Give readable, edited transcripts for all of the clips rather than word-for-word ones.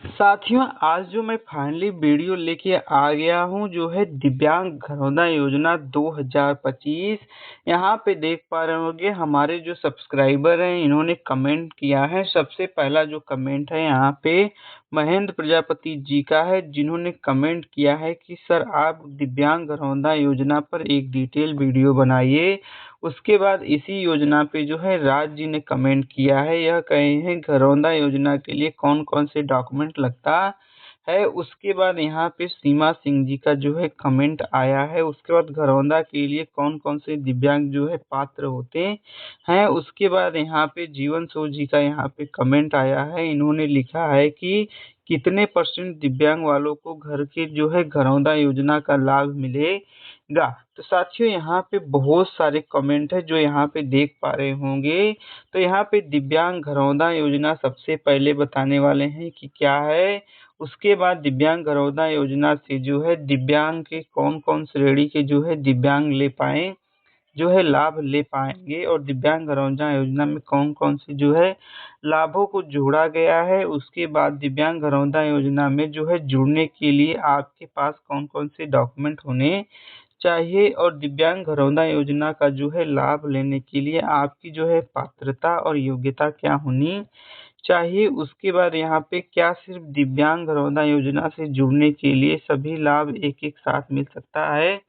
साथियों, आज जो मैं फाइनली वीडियो लेके आ गया हूँ जो है दिव्यांग घरौंदा योजना 2025। यहाँ पे देख पा रहे होंगे हमारे जो सब्सक्राइबर हैं इन्होंने कमेंट किया है। सबसे पहला जो कमेंट है यहाँ पे महेंद्र प्रजापति जी का है, जिन्होंने कमेंट किया है कि सर आप दिव्यांग घरौंदा योजना पर एक डिटेल वीडियो बनाइए। उसके बाद इसी योजना पे जो है राज जी ने कमेंट किया है, यह कहे हैं घरौंदा योजना के लिए कौन कौन से डॉक्यूमेंट लगता है। उसके बाद यहाँ पे सीमा सिंह जी का जो है कमेंट आया है। उसके बाद घरौंदा के लिए कौन कौन से दिव्यांग जो है पात्र होते हैं। उसके बाद यहाँ पे जीवन सो जी का यहाँ पे कमेंट आया है। इन्होंने लिखा है कि कितने % दिव्यांग वालों को घर के जो है घरौंदा योजना का लाभ मिलेगा। तो साथियों यहाँ पे बहुत सारे कमेंट है जो यहाँ पे देख पा रहे होंगे। तो यहाँ पे दिव्यांग घरौंदा योजना सबसे पहले बताने वाले हैं कि क्या है। उसके बाद दिव्यांग घरौंदा योजना से जो है दिव्यांग के कौन कौन श्रेणी के जो है दिव्यांग ले पाए जो है लाभ ले पाएंगे, और दिव्यांग घरौंदा योजना में कौन कौन से जो है लाभों को जोड़ा गया है। उसके बाद दिव्यांग घरौंदा योजना में जो है जुड़ने के लिए आपके पास कौन कौन से डॉक्यूमेंट होने चाहिए, और दिव्यांग घरौंदा योजना का जो है लाभ लेने के लिए आपकी जो है पात्रता और योग्यता क्या होनी चाहिए। उसके बाद यहाँ पे क्या सिर्फ दिव्यांग घरौंदा योजना से जुड़ने के लिए सभी लाभ एक एक साथ मिल सकता है,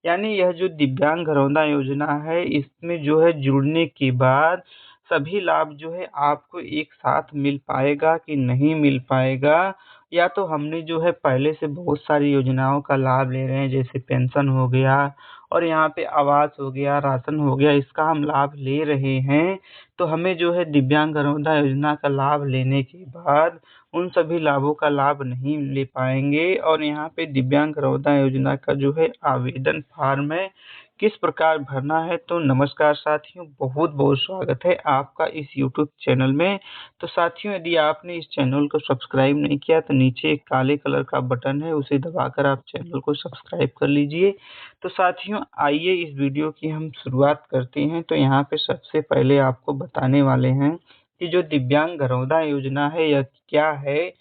यानी यह जो दिव्यांग घरौंदा योजना है इसमें जो है जुड़ने के बाद सभी लाभ जो है आपको एक साथ मिल पाएगा कि नहीं मिल पाएगा। या तो हमने जो है पहले से बहुत सारी योजनाओं का लाभ ले रहे हैं, जैसे पेंशन हो गया और यहाँ पे आवास हो गया, राशन हो गया, इसका हम लाभ ले रहे हैं। तो हमें जो है दिव्यांग घरौंदा योजना का लाभ लेने के बाद उन सभी लाभों का लाभ नहीं ले पाएंगे। और यहाँ पे दिव्यांग घरौंदा योजना का जो है आवेदन फॉर्म है, किस प्रकार भरना है। तो नमस्कार साथियों, बहुत बहुत स्वागत है आपका इस यूट्यूब चैनल में। तो साथियों, यदि आपने इस चैनल को सब्सक्राइब नहीं किया तो नीचे एक काले कलर का बटन है, उसे दबाकर आप चैनल को सब्सक्राइब कर लीजिए। तो साथियों, आइए इस वीडियो की हम शुरुआत करते हैं। तो यहाँ पे सबसे पहले आपको बताने वाले हैं कि जो दिव्यांग घरौंदा योजना है यह क्या है।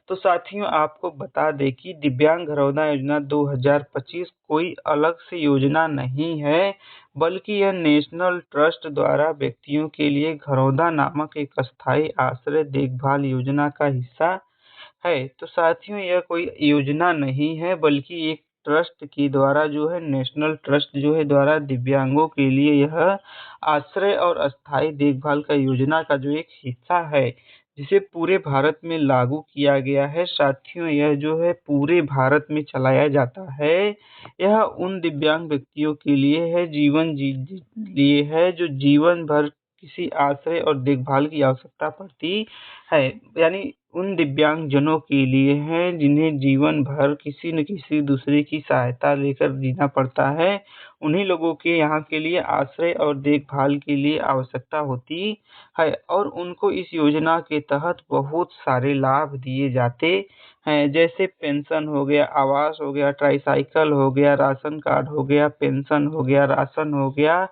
तो साथियों, आपको बता दें कि दिव्यांग घरौंदा योजना 2025 कोई अलग से योजना नहीं है, बल्कि यह नेशनल ट्रस्ट द्वारा व्यक्तियों के लिए घरौंदा नामक एक अस्थायी आश्रय देखभाल योजना का हिस्सा है। तो साथियों, यह कोई योजना नहीं है बल्कि एक ट्रस्ट के द्वारा जो है नेशनल ट्रस्ट जो है द्वारा दिव्यांगों के लिए यह आश्रय और अस्थायी देखभाल का योजना का जो एक हिस्सा है, जिसे पूरे भारत में लागू किया गया है। साथियों, यह जो है पूरे भारत में चलाया जाता है। यह उन दिव्यांग व्यक्तियों के लिए है लिए है जो जीवन भर किसी आश्रय और देखभाल की आवश्यकता पड़ती है, यानी उन दिव्यांग जनों के लिए है जिन्हें जीवन भर किसी न किसी दूसरे की सहायता लेकर जीना पड़ता है। उन्हीं लोगों के यहाँ के लिए आश्रय और देखभाल के लिए आवश्यकता होती है, और उनको इस योजना के तहत बहुत सारे लाभ दिए जाते हैं, जैसे पेंशन हो गया, आवास हो गया, ट्राईसाइकिल हो गया, राशन कार्ड हो गया, पेंशन हो गया, राशन हो गया।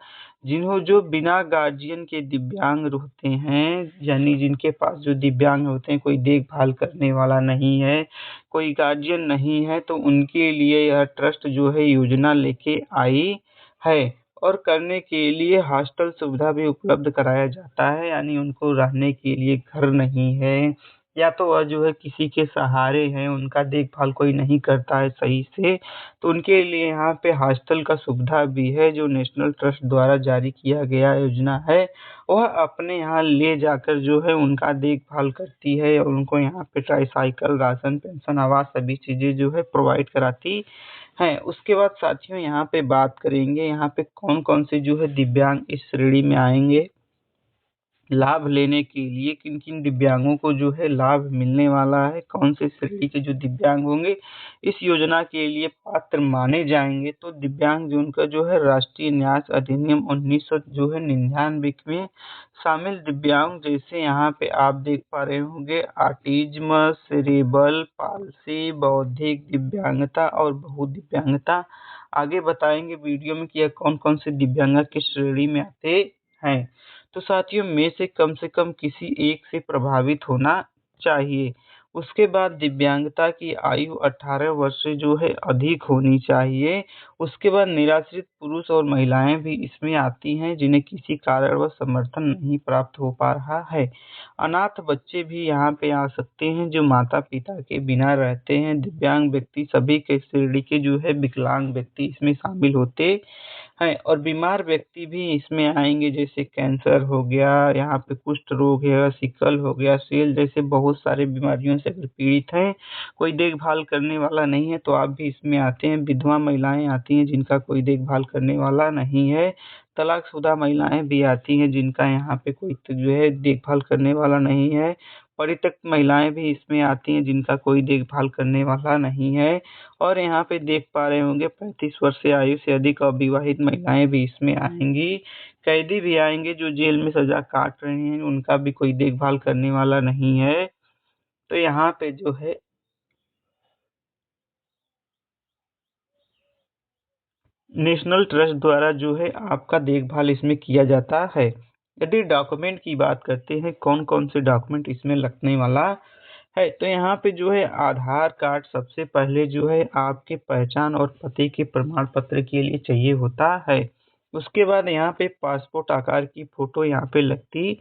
जिन्हों जो बिना गार्जियन के दिव्यांग होते हैं, यानी जिनके पास जो दिव्यांग होते हैं कोई देखभाल करने वाला नहीं है, कोई गार्जियन नहीं है, तो उनके लिए यह ट्रस्ट जो है योजना लेके आई है। और करने के लिए हॉस्टल सुविधा भी उपलब्ध कराया जाता है, यानी उनको रहने के लिए घर नहीं है, या तो वह जो है किसी के सहारे हैं, उनका देखभाल कोई नहीं करता है सही से, तो उनके लिए यहाँ पे हॉस्टल का सुविधा भी है, जो नेशनल ट्रस्ट द्वारा जारी किया गया योजना है। वह अपने यहाँ ले जाकर जो है उनका देखभाल करती है, और उनको यहाँ पे ट्राईसाइकिल, राशन, पेंशन, आवास सभी चीज़ें जो है प्रोवाइड कराती हैं। उसके बाद साथियों, यहाँ पे बात करेंगे यहाँ पे कौन कौन से जो है दिव्यांग इस श्रेणी में आएंगे लाभ लेने के लिए, किन किन दिव्यांगों को जो है लाभ मिलने वाला है, कौन से श्रेणी के जो दिव्यांग होंगे इस योजना के लिए पात्र माने जाएंगे। तो दिव्यांग जो उनका जो है राष्ट्रीय न्यास अधिनियम 1900 जो है 99 में शामिल दिव्यांग, जैसे यहाँ पे आप देख पा रहे होंगे ऑटिज्म, सेरेब्रल पाल्सी, बौद्धिक दिव्यांगता और बहुदिव्यांगता। आगे बताएंगे वीडियो में कि यह कौन कौन से दिव्यांग किस श्रेणी में आते हैं। तो साथियों, में से कम किसी एक से प्रभावित होना चाहिए। उसके बाद दिव्यांगता की आयु 18 वर्ष से जो है अधिक होनी चाहिए। उसके बाद निराश्रित पुरुष और महिलाएं भी इसमें आती हैं जिन्हें किसी कारणवश समर्थन नहीं प्राप्त हो पा रहा है। अनाथ बच्चे भी यहाँ पे आ सकते हैं जो माता पिता के बिना रहते हैं। दिव्यांग व्यक्ति सभी के श्रेणी के जो है विकलांग व्यक्ति इसमें शामिल होते हैं और बीमार व्यक्ति भी इसमें आएंगे, जैसे कैंसर हो गया, यहाँ पे कुष्ठ रोग है, सिकल हो गया, सेल जैसे बहुत सारे बीमारियों से अगर पीड़ित हैं, कोई देखभाल करने वाला नहीं है तो आप भी इसमें आते हैं। विधवा महिलाएं आती हैं जिनका कोई देखभाल करने वाला नहीं है। तलाकशुदा महिलाएं भी आती हैं जिनका यहाँ पे कोई जो है देखभाल करने वाला नहीं है। परित्यक्त महिलाएं भी इसमें आती हैं जिनका कोई देखभाल करने वाला नहीं है। और यहाँ पे देख पा रहे होंगे 35 वर्ष से आयु से अधिक अविवाहित महिलाएं भी इसमें आएंगी। कैदी भी आएंगे जो जेल में सजा काट रहे हैं, उनका भी कोई देखभाल करने वाला नहीं है। तो यहाँ पे जो है नेशनल ट्रस्ट द्वारा जो है आपका देखभाल इसमें किया जाता है। यदि डॉक्यूमेंट की बात करते हैं कौन कौन से डॉक्यूमेंट इसमें लगने वाला है, तो यहाँ पे जो है आधार कार्ड सबसे पहले जो है आपके पहचान और पते के प्रमाण पत्र के लिए चाहिए होता है। उसके बाद यहाँ पे पासपोर्ट आकार की फोटो यहाँ पे लगती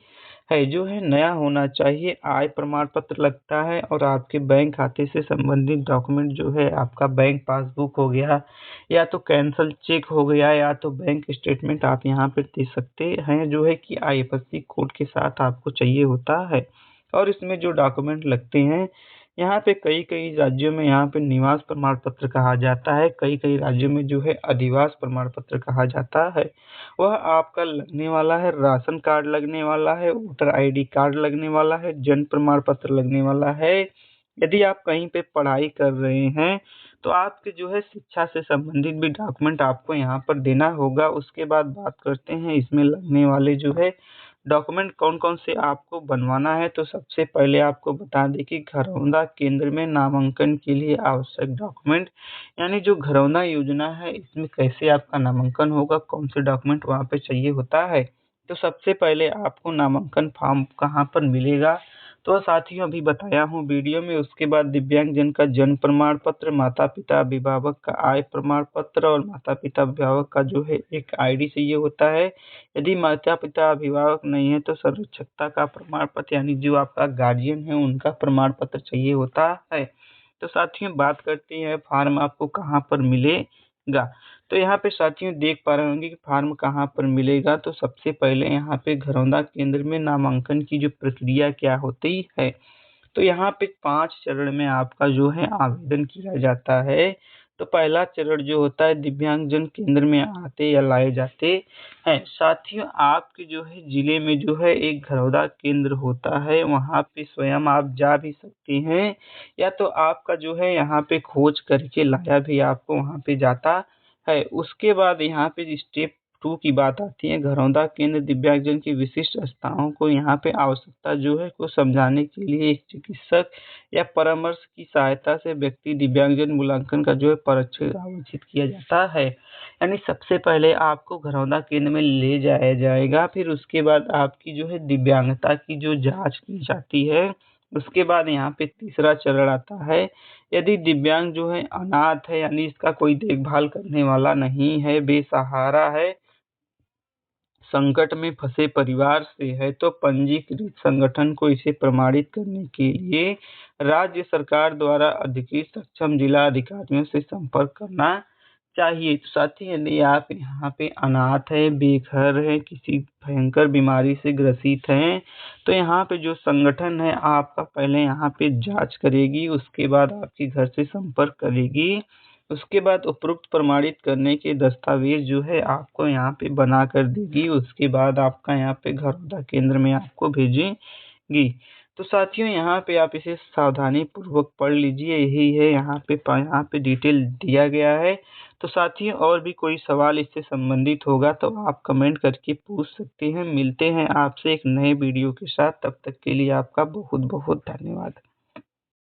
है जो है नया होना चाहिए। आय प्रमाण पत्र लगता है और आपके बैंक खाते से संबंधित डॉक्यूमेंट जो है आपका बैंक पासबुक हो गया या तो कैंसल चेक हो गया या तो बैंक स्टेटमेंट आप यहाँ पे दे सकते हैं जो है कि IFSC कोड के साथ आपको चाहिए होता है। और इसमें जो डॉक्यूमेंट लगते हैं यहाँ पे कई कई राज्यों में यहाँ पे निवास प्रमाण पत्र कहा जाता है, कई कई राज्यों में जो है अधिवास प्रमाण पत्र कहा जाता है। वह आपका लगने वाला है, राशन कार्ड लगने वाला है, वोटर ID कार्ड लगने वाला है, जन्म प्रमाण पत्र लगने वाला है। यदि आप कहीं पे पढ़ाई कर रहे हैं तो आपके जो है शिक्षा से संबंधित भी डॉक्यूमेंट आपको यहाँ पर देना होगा। उसके बाद बात करते हैं इसमें लगने वाले जो है डॉक्यूमेंट कौन कौन से आपको बनवाना है। तो सबसे पहले आपको बता दें कि घरौंदा केंद्र में नामांकन के लिए आवश्यक डॉक्यूमेंट, यानी जो घरौंदा योजना है इसमें कैसे आपका नामांकन होगा, कौन से डॉक्यूमेंट वहाँ पे चाहिए होता है। तो सबसे पहले आपको नामांकन फॉर्म कहाँ पर मिलेगा, तो साथियों अभी बताया हूँ वीडियो में। उसके बाद दिव्यांगजन का जन्म प्रमाण पत्र, माता पिता अभिभावक का आय प्रमाण पत्र और माता पिता अभिभावक का जो है एक ID चाहिए होता है। यदि माता पिता अभिभावक नहीं है तो सर्वोच्चता का प्रमाण पत्र, यानी जो आपका गार्जियन है उनका प्रमाण पत्र चाहिए होता है। तो साथियों बात करते हैं फॉर्म आपको कहाँ पर मिलेगा। तो यहाँ पे साथियों देख पा रहे होंगे कि फॉर्म कहाँ पर मिलेगा। तो सबसे पहले यहाँ पे घरौंदा केंद्र में नामांकन की जो प्रक्रिया क्या होती है, तो यहाँ पे 5 चरण में आपका जो है आवेदन किया जाता है। तो पहला चरण जो होता है दिव्यांगजन केंद्र में आते या लाए जाते हैं। साथियों आपके जो है जिले में जो है एक घरौंदा केंद्र होता है, वहाँ पे स्वयं आप जा भी सकते हैं या तो आपका जो है यहाँ पे खोज करके लाया भी आपको वहाँ पे जाता है। उसके बाद यहाँ पे स्टेप 2 की बात आती है। घरौंदा केंद्र दिव्यांगजन की विशिष्ट अवस्थाओं को यहाँ पे आवश्यकता जो है को समझाने के लिए एक चिकित्सक या परामर्श की सहायता से व्यक्ति दिव्यांगजन मूल्यांकन का जो है परीक्षण आयोजित किया जाता है। यानी सबसे पहले आपको घरौंदा केंद्र में ले जाया जाएगा, फिर उसके बाद आपकी जो है दिव्यांगता की जो जांच की जाती है। उसके बाद यहाँ पे तीसरा चरण आता है। यदि दिव्यांग जो है अनाथ है, यानी इसका कोई देखभाल करने वाला नहीं है, बेसहारा है, संकट में फंसे परिवार से है, तो पंजीकृत संगठन को इसे प्रमाणित करने के लिए राज्य सरकार द्वारा अधिकृत सक्षम जिला अधिकारियों से संपर्क करना चाहिए। तो साथ ही यदि आप यहाँ पे अनाथ है, बेघर है, किसी भयंकर बीमारी से ग्रसित हैं, तो यहाँ पे जो संगठन है आपका पहले यहाँ पे जांच करेगी, उसके बाद आपके घर से संपर्क करेगी। उसके बाद उपरोक्त प्रमाणित करने के दस्तावेज जो है आपको यहाँ पे बना कर देगी। उसके बाद आपका यहाँ पे घरौंदा केंद्र में आपको भेजेंगी। तो साथियों यहाँ पे आप इसे सावधानी पूर्वक पढ़ लीजिए, यही है यहाँ पे डिटेल दिया गया है। तो साथियों और भी कोई सवाल इससे संबंधित होगा तो आप कमेंट करके पूछ सकते हैं। मिलते हैं आपसे एक नए वीडियो के साथ, तब तक के लिए आपका बहुत बहुत धन्यवाद।